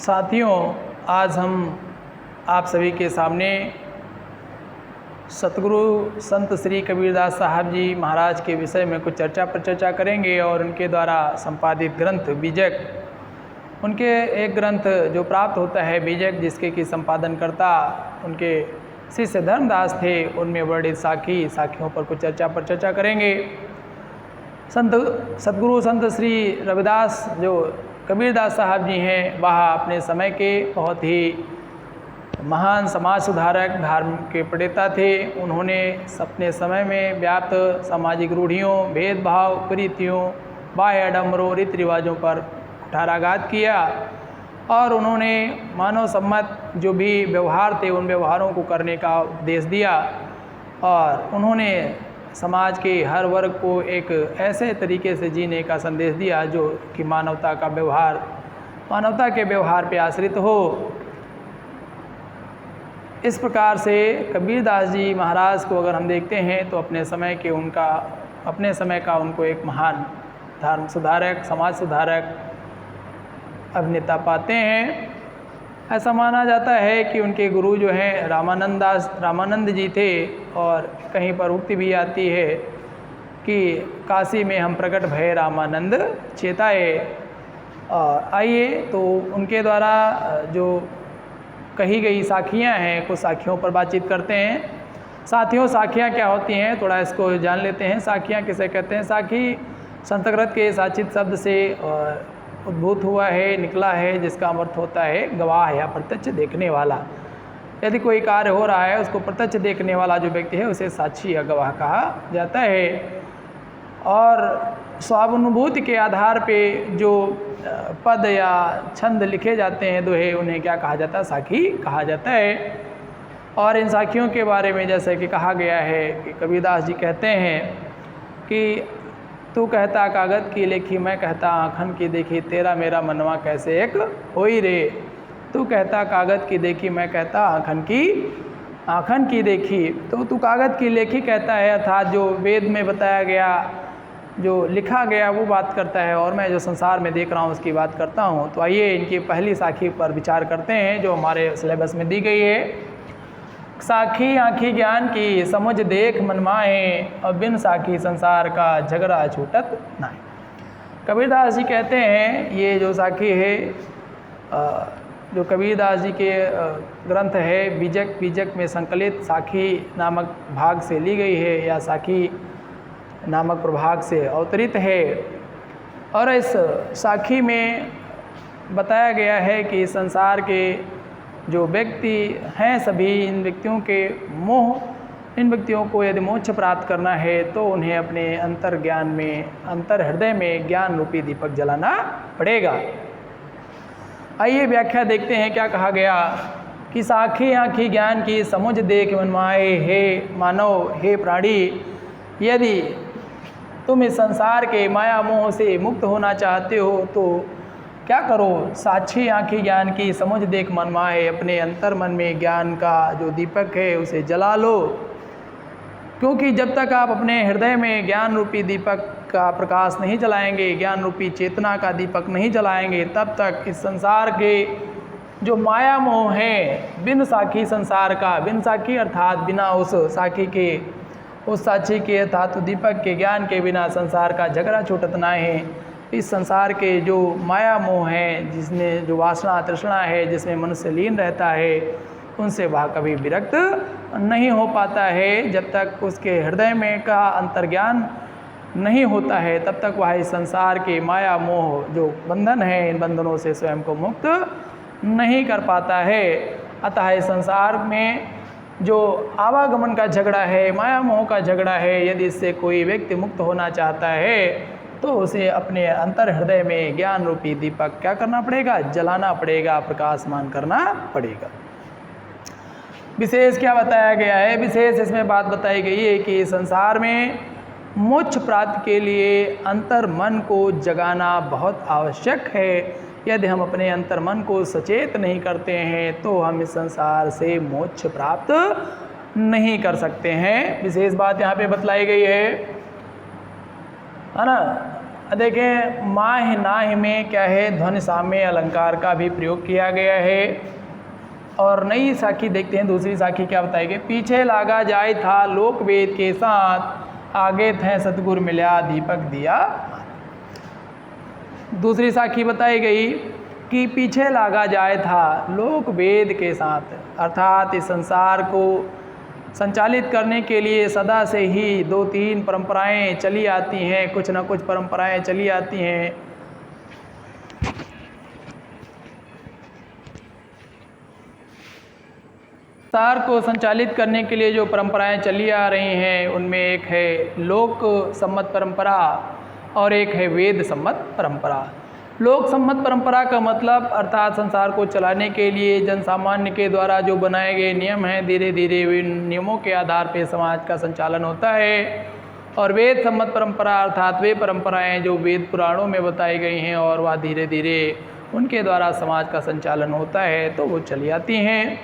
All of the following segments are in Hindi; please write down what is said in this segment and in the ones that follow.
साथियों, आज हम आप सभी के सामने सतगुरु संत श्री कबीरदास साहब जी महाराज के विषय में कुछ चर्चा करेंगे और उनके द्वारा संपादित ग्रंथ बीजक, उनके एक ग्रंथ जो प्राप्त होता है बीजक, जिसके की संपादनकर्ता उनके शिष्य धर्मदास थे, उनमें वर्णित साखियों पर कुछ चर्चा करेंगे। सतगुरु संत श्री रविदास जो कबीरदास साहब जी हैं, वह अपने समय के बहुत ही महान समाज सुधारक, धर्म के प्रणेता थे। उन्होंने अपने समय में व्याप्त सामाजिक रूढ़ियों, भेदभाव, कुरीतियों, बाह्य आडंबरों, रीति रिवाजों पर कुठाराघात किया और उन्होंने मानव सम्मत जो भी व्यवहार थे उन व्यवहारों को करने का उपदेश दिया और उन्होंने समाज के हर वर्ग को एक ऐसे तरीके से जीने का संदेश दिया जो कि मानवता के व्यवहार पे आश्रित हो। इस प्रकार से कबीरदास जी महाराज को अगर हम देखते हैं तो अपने समय का उनको एक महान धर्म सुधारक, समाज सुधारक, अभिनेता पाते हैं। ऐसा माना जाता है कि उनके गुरु जो हैं रामानंद जी थे और कहीं पर उक्ति भी आती है कि काशी में हम प्रकट भये रामानंद चेताए। और आइए तो उनके द्वारा जो कही गई साखियाँ हैं, कुछ साखियों पर बातचीत करते हैं। साथियों, साखियाँ क्या होती हैं थोड़ा इसको जान लेते हैं। साखियाँ किसे कहते हैं? साखी संस्कृत के साचित शब्द से उद्भूत हुआ है, निकला है, जिसका अर्थ होता है गवाह या प्रत्यक्ष देखने वाला। यदि कोई कार्य हो रहा है उसको प्रत्यक्ष देखने वाला जो व्यक्ति है उसे साक्षी या गवाह कहा जाता है। और स्वानुभूति के आधार पे जो पद या छंद लिखे जाते हैं दोहे, उन्हें क्या कहा जाता है? साखी कहा जाता है। और इन साखियों के बारे में जैसे कि कहा गया है कि कबीरदास जी कहते हैं कि तू कहता कागज की लेखी, मैं कहता आँखन की देखी, तेरा मेरा मनवा कैसे एक होई रे। तू कहता कागज की देखी, मैं कहता आँखन की देखी। तो तू कागज की लेखी कहता है, अर्थात जो वेद में बताया गया, जो लिखा गया वो बात करता है, और मैं जो संसार में देख रहा हूँ उसकी बात करता हूँ। तो आइए इनकी पहली साखी पर विचार करते हैं जो हमारे सिलेबस में दी गई है। साखी आँखी ज्ञान की, समझ देख मनमाए, और बिन साखी संसार का झगड़ा छूटत नाहीं। कबीरदास जी कहते हैं ये जो साखी है, जो कबीरदास जी के ग्रंथ है बीजक में संकलित साखी नामक भाग से ली गई है या साखी नामक प्रभाग से अवतरित है। और इस साखी में बताया गया है कि संसार के जो व्यक्ति हैं सभी, इन व्यक्तियों को यदि मोक्ष प्राप्त करना है तो उन्हें अपने अंतर हृदय में ज्ञान रूपी दीपक जलाना पड़ेगा। आइए व्याख्या देखते हैं क्या कहा गया कि साखी आँखी ज्ञान की, समझ देख मनमाए, हे मानव, हे प्राणी, यदि तुम इस संसार के माया मोह से मुक्त होना चाहते हो तो क्या करो? साक्षी आँखी ज्ञान की, समझ देख मनमाए, अपने अंतर मन में ज्ञान का जो दीपक है उसे जला लो। क्योंकि जब तक आप अपने हृदय में ज्ञान रूपी दीपक का प्रकाश नहीं जलाएंगे, ज्ञान रूपी चेतना का दीपक नहीं जलाएंगे, तब तक इस संसार के जो माया मोह है, बिन साखी संसार का, बिन साखी अर्थात बिना उस साखी के, उस साक्षी के अर्थात दीपक के ज्ञान के बिना संसार का झगड़ा छूटत ना है। इस संसार के जो माया मोह है, जिसमें जो वासना तृष्णा है, जिसमें मनुष्य लीन रहता है, उनसे वह कभी विरक्त नहीं हो पाता है। जब तक उसके हृदय में का अंतर्ज्ञान नहीं होता है तब तक वह इस संसार के माया मोह जो बंधन है, इन बंधनों से स्वयं को मुक्त नहीं कर पाता है। अतः इस संसार में जो आवागमन का झगड़ा है, माया मोह का झगड़ा है, यदि इससे कोई व्यक्ति मुक्त होना चाहता है तो उसे अपने अंतर हृदय में ज्ञान रूपी दीपक क्या करना पड़ेगा? जलाना पड़ेगा, प्रकाशमान करना पड़ेगा। विशेष क्या बताया गया है? विशेष इसमें बात बताई गई है कि संसार में मोक्ष प्राप्ति के लिए अंतर मन को जगाना बहुत आवश्यक है। यदि हम अपने अंतर मन को सचेत नहीं करते हैं तो हम इस संसार से मोक्ष प्राप्त नहीं कर सकते हैं। विशेष बात यहाँ पे बतलाई गई है ना। देखें माह नाह में क्या है, ध्वनि साम्य अलंकार का भी प्रयोग किया गया है। और नई साखी देखते हैं, दूसरी साखी क्या बताएगी। पीछे लागा जाए था लोक वेद के साथ, आगे थे सतगुरु मिला दीपक दिया। दूसरी साखी बताई गई कि पीछे लागा जाए था लोक वेद के साथ, अर्थात इस संसार को संचालित करने के लिए सदा से ही 2-3 परंपराएं चली आती हैं, कुछ ना कुछ परंपराएं चली आती हैं। संसार को संचालित करने के लिए जो परंपराएं चली आ रही हैं, उनमें एक है लोक सम्मत परंपरा और एक है वेद सम्मत परंपरा। लोक सम्मत परंपरा का मतलब अर्थात संसार को चलाने के लिए जन सामान्य के द्वारा जो बनाए गए नियम हैं, धीरे धीरे इन नियमों के आधार पर समाज का संचालन होता है। और वेद सम्मत परंपरा अर्थात वे परंपराएं जो वेद पुराणों में बताई गई हैं और वह धीरे धीरे उनके द्वारा समाज का संचालन होता है, तो वो चली आती हैं।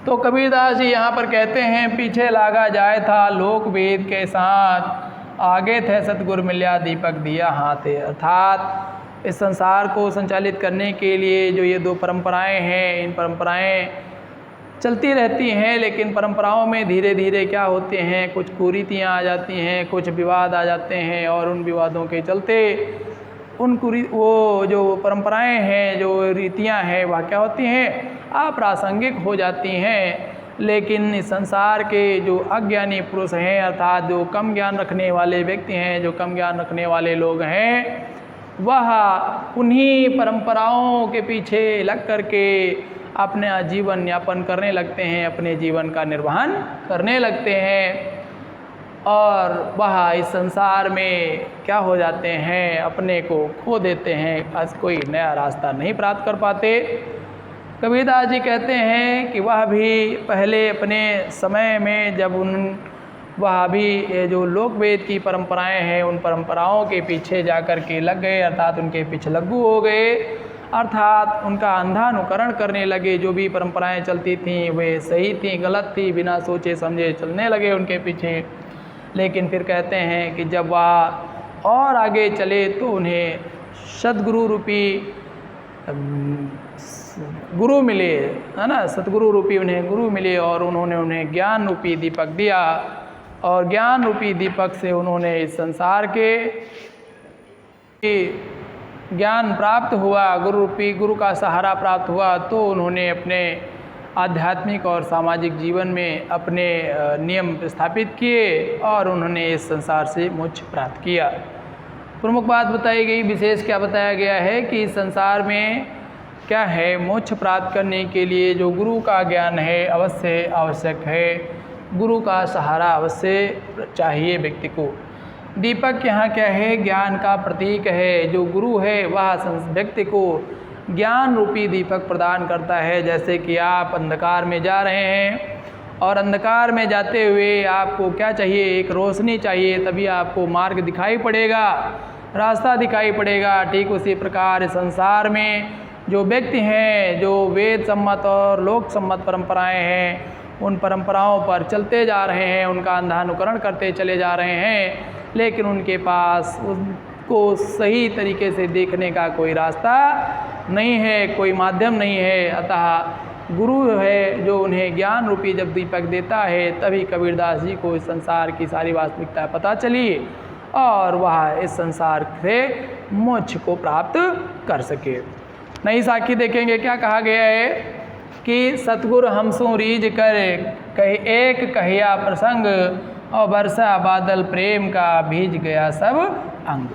तो कबीरदास जी यहाँ पर कहते हैं, पीछे लागा जाए था लोक वेद के साथ, आगे थे सतगुरु मिल्या दीपक दिया हाथ। अर्थात इस संसार को संचालित करने के लिए जो ये 2 परंपराएं हैं, इन परंपराएं चलती रहती हैं, लेकिन परंपराओं में धीरे धीरे क्या होते हैं, कुछ कुरीतियाँ आ जाती हैं, कुछ विवाद आ जाते हैं, और उन विवादों के चलते वो जो परंपराएं हैं, जो रीतियाँ हैं, वह क्या होती हैं, अप्रासंगिक हो जाती हैं। लेकिन इस संसार के जो अज्ञानी पुरुष हैं, अर्थात जो कम ज्ञान रखने वाले व्यक्ति हैं, जो कम ज्ञान रखने वाले लोग हैं, वह उन्हीं परंपराओं के पीछे लग करके अपना जीवन यापन करने लगते हैं, अपने जीवन का निर्वहन करने लगते हैं, और वह इस संसार में क्या हो जाते हैं, अपने को खो देते हैं, आज कोई नया रास्ता नहीं प्राप्त कर पाते। कबीरदास जी कहते हैं कि वह भी पहले अपने समय में जब वह भी ये जो लोक वेद की परंपराएं हैं, उन परंपराओं के पीछे जाकर के लग गए, अर्थात उनके पीछे लग्गू हो गए, अर्थात उनका अंधा अनुकरण करने लगे। जो भी परंपराएं चलती थीं वे सही थीं, गलत थी, बिना सोचे समझे चलने लगे उनके पीछे। लेकिन फिर कहते हैं कि जब वह और आगे चले तो उन्हें सद्गुरु रूपी गुरु मिले, है ना, सतगुरु रूपी उन्हें गुरु मिले, और उन्होंने उन्हें ज्ञान रूपी दीपक दिया, और ज्ञान रूपी दीपक से उन्होंने इस संसार के ज्ञान प्राप्त हुआ, गुरु का सहारा प्राप्त हुआ, तो उन्होंने अपने आध्यात्मिक और सामाजिक जीवन में अपने नियम स्थापित किए और उन्होंने इस संसार से मोक्ष प्राप्त किया। प्रमुख बात बताई गई, विशेष क्या बताया गया है कि इस संसार में क्या है, मोक्ष प्राप्त करने के लिए जो गुरु का ज्ञान है अवश्य आवश्यक है, गुरु का सहारा अवश्य चाहिए व्यक्ति को। दीपक यहाँ क्या है, ज्ञान का प्रतीक है। जो गुरु है वह व्यक्ति को ज्ञान रूपी दीपक प्रदान करता है। जैसे कि आप अंधकार में जा रहे हैं और अंधकार में जाते हुए आपको क्या चाहिए, एक रोशनी चाहिए, तभी आपको मार्ग दिखाई पड़ेगा, रास्ता दिखाई पड़ेगा। ठीक उसी प्रकार संसार में जो व्यक्ति हैं, जो वेद सम्मत और लोक सम्मत परंपराएं हैं, उन परंपराओं पर चलते जा रहे हैं, उनका अंधानुकरण करते चले जा रहे हैं, लेकिन उनके पास उसको सही तरीके से देखने का कोई रास्ता नहीं है, कोई माध्यम नहीं है। अतः गुरु है जो उन्हें ज्ञान रूपी जब दीपक देता है, तभी कबीरदास जी को इस संसार की सारी वास्तविकता पता चली और वह इस संसार से मोक्ष को प्राप्त कर सके। नई साखी देखेंगे, क्या कहा गया है कि सतगुरु हमसु रीझ कर एक कहिया प्रसंग, और बरसा बादल प्रेम का भीज गया सब अंग।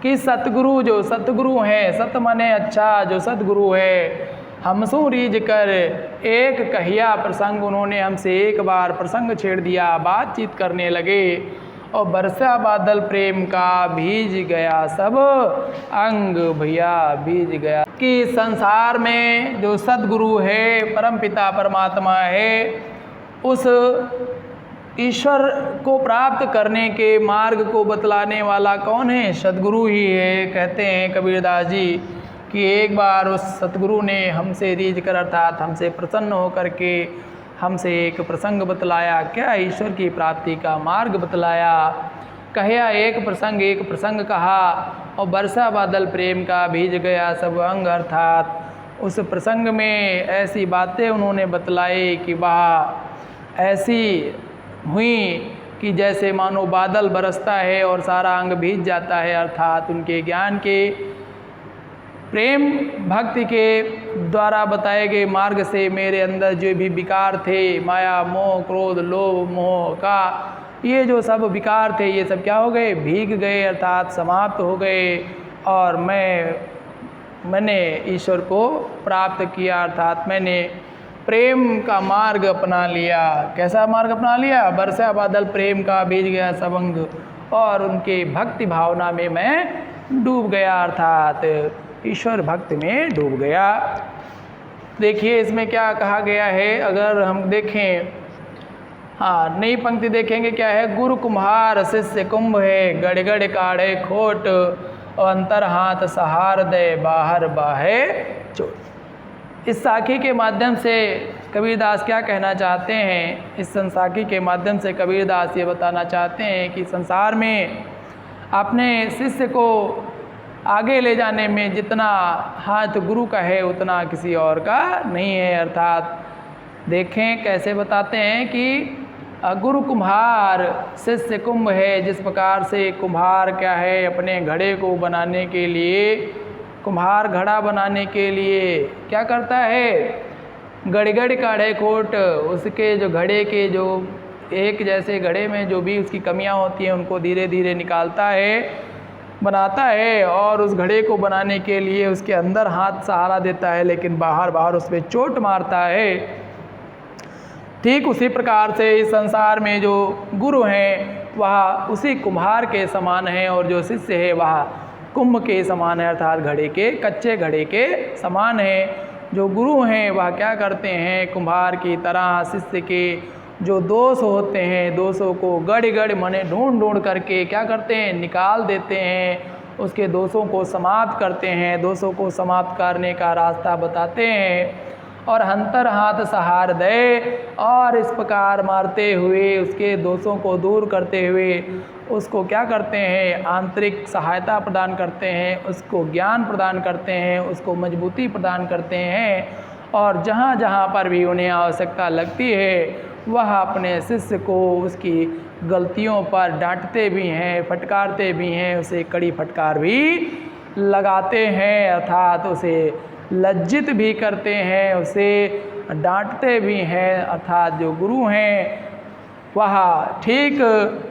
कि सतगुरु जो सतगुरु हैं, सत माने अच्छा, जो सतगुरु है, हमसु रीझ कर एक कहिया प्रसंग, उन्होंने हमसे एक बार प्रसंग छेड़ दिया, बातचीत करने लगे, और बरसा बादल प्रेम का भीज गया सब अंग, भैया भीज गया। कि संसार में जो सद्गुरु है, परमपिता परमात्मा है, उस ईश्वर को प्राप्त करने के मार्ग को बतलाने वाला कौन है? सद्गुरु ही है। कहते हैं कबीरदास जी कि एक बार उस सतगुरु ने हमसे रीझ कर, अर्थात हमसे प्रसन्न होकर के हमसे एक प्रसंग बतलाया। क्या? ईश्वर की प्राप्ति का मार्ग बतलाया। कहिया एक प्रसंग कहा, और बरसा बादल प्रेम का भीज गया सब अंग। अर्थात उस प्रसंग में ऐसी बातें उन्होंने बतलाई कि वह ऐसी हुई कि जैसे मानो बादल बरसता है और सारा अंग भीज जाता है। अर्थात उनके ज्ञान के, प्रेम भक्ति के द्वारा बताए गए मार्ग से मेरे अंदर जो भी विकार थे, माया मोह क्रोध लोभ मोह का, ये जो सब विकार थे ये सब क्या हो गए, भीग गए अर्थात समाप्त हो गए। और मैंने ईश्वर को प्राप्त किया। अर्थात मैंने प्रेम का मार्ग अपना लिया। कैसा मार्ग अपना लिया? बरसा बादल प्रेम का भीज गया सब अंग, और उनके भक्ति भावना में मैं डूब गया। अर्थात ईश्वर भक्ति में डूब गया। देखिए इसमें क्या कहा गया है, अगर हम देखें, हाँ नई पंक्ति देखेंगे क्या है, गुरु कुम्हार शिष्य कुंभ है, गड़ गड़ काढ़े खोट, अंतर हाथ सहार दे बाहर बाहे चोट। इस साखी के माध्यम से कबीरदास क्या कहना चाहते हैं? इस संसाखी के माध्यम से कबीरदास ये बताना चाहते हैं कि संसार में अपने शिष्य को आगे ले जाने में जितना हाथ गुरु का है उतना किसी और का नहीं है। अर्थात देखें कैसे बताते हैं कि गुरु कुम्हार शिष्य कुंभ है। जिस प्रकार से कुम्हार क्या है, अपने घड़े को बनाने के लिए, कुम्हार घड़ा बनाने के लिए क्या करता है, गड़गड़ काढ़े खोट, उसके जो घड़े के जो एक जैसे घड़े में जो भी उसकी कमियां होती हैं उनको धीरे धीरे निकालता है, बनाता है, और उस घड़े को बनाने के लिए उसके अंदर हाथ सहारा देता है, लेकिन बाहर बाहर उस पर चोट मारता है। ठीक उसी प्रकार से इस संसार में जो गुरु हैं वह उसी कुम्हार के समान हैं, और जो शिष्य है वह कुंभ के समान है, अर्थात घड़े के, कच्चे घड़े के समान है। जो गुरु हैं वह क्या करते हैं, कुम्हार की तरह शिष्य के जो दोष होते हैं, दोषों को गड़ गड़ मने ढूंढ ढूंढ करके क्या करते हैं, निकाल देते हैं, उसके दोषों को समाप्त करते हैं, दोषों को समाप्त करने का रास्ता बताते हैं। और हंतर हाथ सहार दे, और इस प्रकार मारते हुए उसके दोषों को दूर करते हुए उसको क्या करते हैं, आंतरिक सहायता प्रदान करते हैं, उसको ज्ञान प्रदान करते हैं, उसको मजबूती प्रदान करते हैं। और जहाँ जहाँ पर भी उन्हें आवश्यकता लगती है वह अपने शिष्य को उसकी गलतियों पर डांटते भी हैं, फटकारते भी हैं, उसे कड़ी फटकार भी लगाते हैं, अर्थात उसे लज्जित भी करते हैं, उसे डांटते भी हैं। अर्थात जो गुरु हैं वह ठीक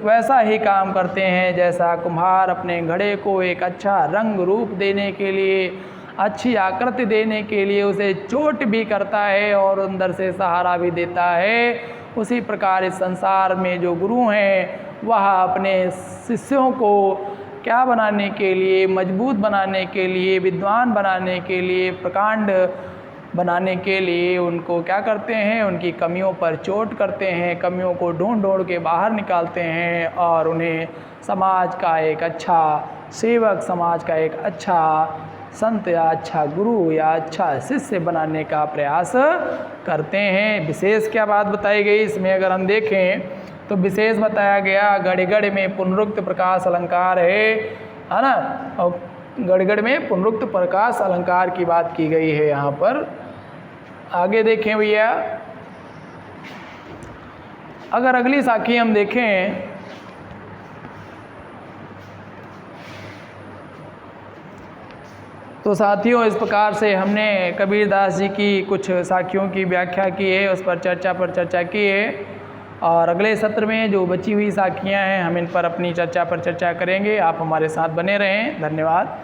वैसा ही काम करते हैं जैसा कुम्हार अपने घड़े को एक अच्छा रंग रूप देने के लिए, अच्छी आकृति देने के लिए उसे चोट भी करता है और अंदर से सहारा भी देता है। उसी प्रकार इस संसार में जो गुरु हैं वह अपने शिष्यों को क्या बनाने के लिए, मजबूत बनाने के लिए, विद्वान बनाने के लिए, प्रकांड बनाने के लिए उनको क्या करते हैं, उनकी कमियों पर चोट करते हैं, कमियों को ढूंढ ढूंढ के बाहर निकालते हैं और उन्हें समाज का एक अच्छा सेवक, समाज का एक अच्छा संत या अच्छा गुरु या अच्छा शिष्य बनाने का प्रयास करते हैं। विशेष क्या बात बताई गई इसमें अगर हम देखें तो विशेष बताया गया गड़गड़ में पुनरुक्त प्रकाश अलंकार है ना, और गड़गड़ में पुनरुक्त प्रकाश अलंकार की बात की गई है यहाँ पर। आगे देखें भैया, अगर अगली साखी हम देखें तो साथियों इस प्रकार से हमने कबीरदास जी की कुछ साखियों की व्याख्या की है, उस पर चर्चा की है, और अगले सत्र में जो बची हुई साखियाँ हैं हम इन पर अपनी चर्चा पर चर्चा करेंगे। आप हमारे साथ बने रहें। धन्यवाद।